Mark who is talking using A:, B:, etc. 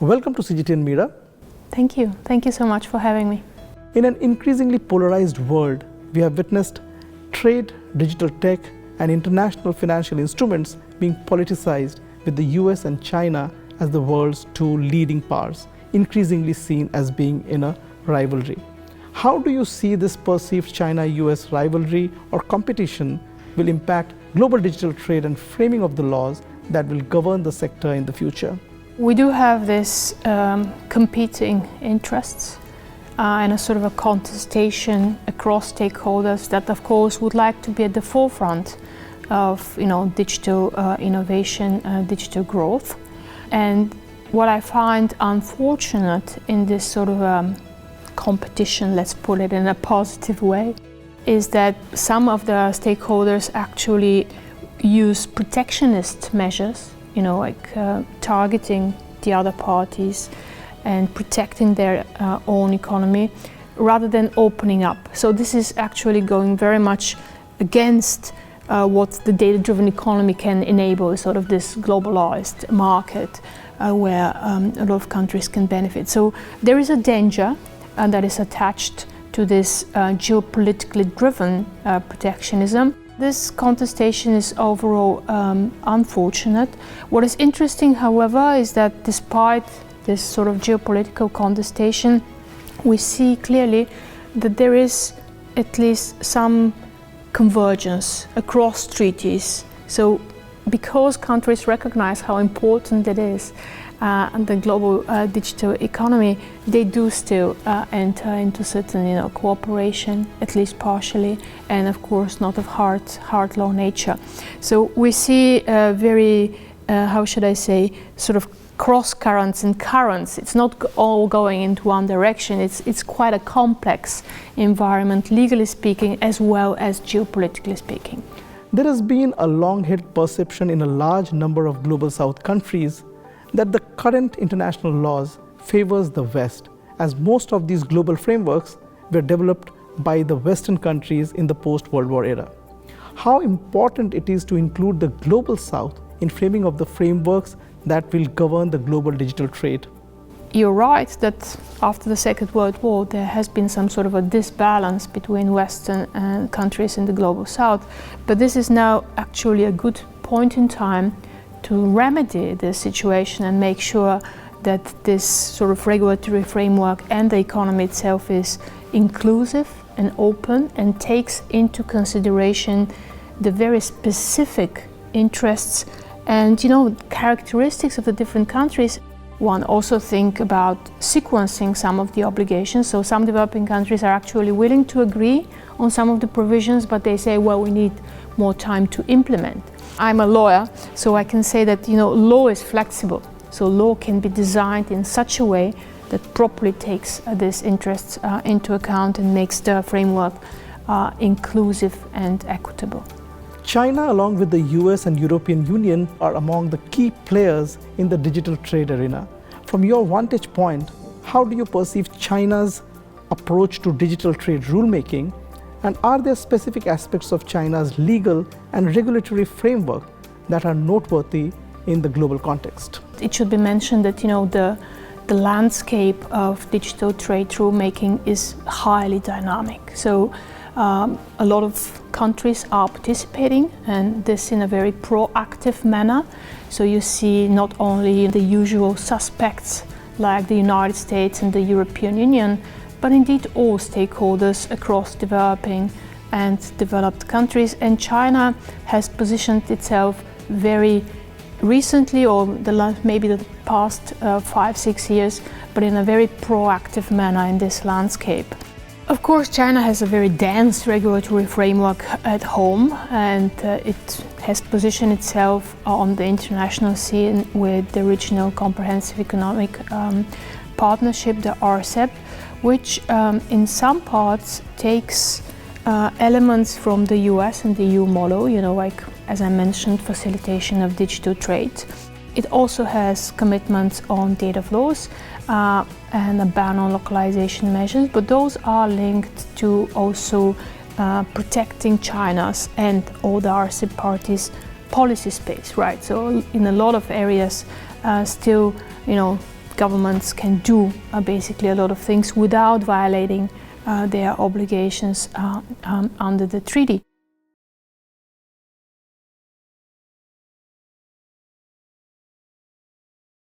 A: Welcome to CGTN, Mira.
B: Thank you. Thank you so much for having me.
A: In an increasingly polarized world, we have witnessed trade, digital tech, and international financial instruments being politicized, with the US and China as the world's two leading powers, increasingly seen as being in a rivalry. How do you see this perceived China-US rivalry or competition will impact global digital trade and framing of the laws that will govern the sector in the future?
B: We do have this competing interests and a sort of a contestation across stakeholders that, of course, would like to be at the forefront of digital innovation, digital growth. And what I find unfortunate in this sort of competition, let's put it in a positive way, is that some of the stakeholders actually use protectionist measures, targeting the other parties and protecting their own economy rather than opening up. So this is actually going very much against what the data-driven economy can enable, sort of this globalized market where a lot of countries can benefit. So there is a danger that is attached to this geopolitically driven protectionism. This contestation is overall unfortunate. What is interesting, however, is that despite this sort of geopolitical contestation, we see clearly that there is at least some convergence across treaties. So because countries recognize how important it is and the global digital economy, they do still enter into certain cooperation, at least partially, and of course not of hard law nature. So we see very, sort of cross currents and currents. It's not all going into one direction. It's quite a complex environment, legally speaking, as well as geopolitically speaking.
A: There has been a long-held perception in a large number of global South countries that the current international laws favors the West, as most of these global frameworks were developed by the Western countries in the post-World War era. How important it is to include the global South in framing of the frameworks that will govern the global digital trade?
B: You're right that after the Second World War there has been some sort of a disbalance between Western countries in the global South, but this is now actually a good point in time to remedy this situation and make sure that this sort of regulatory framework and the economy itself is inclusive and open and takes into consideration the very specific interests and characteristics of the different countries. One also think about sequencing some of the obligations. So some developing countries are actually willing to agree on some of the provisions, but they say, well, we need more time to implement. I'm a lawyer, so I can say that law is flexible. So law can be designed in such a way that properly takes these interests into account and makes the framework inclusive and equitable.
A: China, along with the US and European Union, are among the key players in the digital trade arena. From your vantage point, how do you perceive China's approach to digital trade rulemaking? And are there specific aspects of China's legal and regulatory framework that are noteworthy in the global context?
B: It should be mentioned that the landscape of digital trade rulemaking is highly dynamic. So a lot of countries are participating, and this in a very proactive manner. So you see not only the usual suspects like the United States and the European Union, but indeed all stakeholders across developing and developed countries. And China has positioned itself very recently, or maybe the past 5-6 years, but in a very proactive manner in this landscape. Of course, China has a very dense regulatory framework at home, and it has positioned itself on the international scene with the Regional Comprehensive Economic Partnership, the RCEP, which in some parts takes elements from the US and the EU model, like, as I mentioned, facilitation of digital trade. It also has commitments on data flows and a ban on localization measures, but those are linked to also protecting China's and all the RCEP parties' policy space, right? So in a lot of areas, still, governments can do basically a lot of things without violating their obligations under the treaty.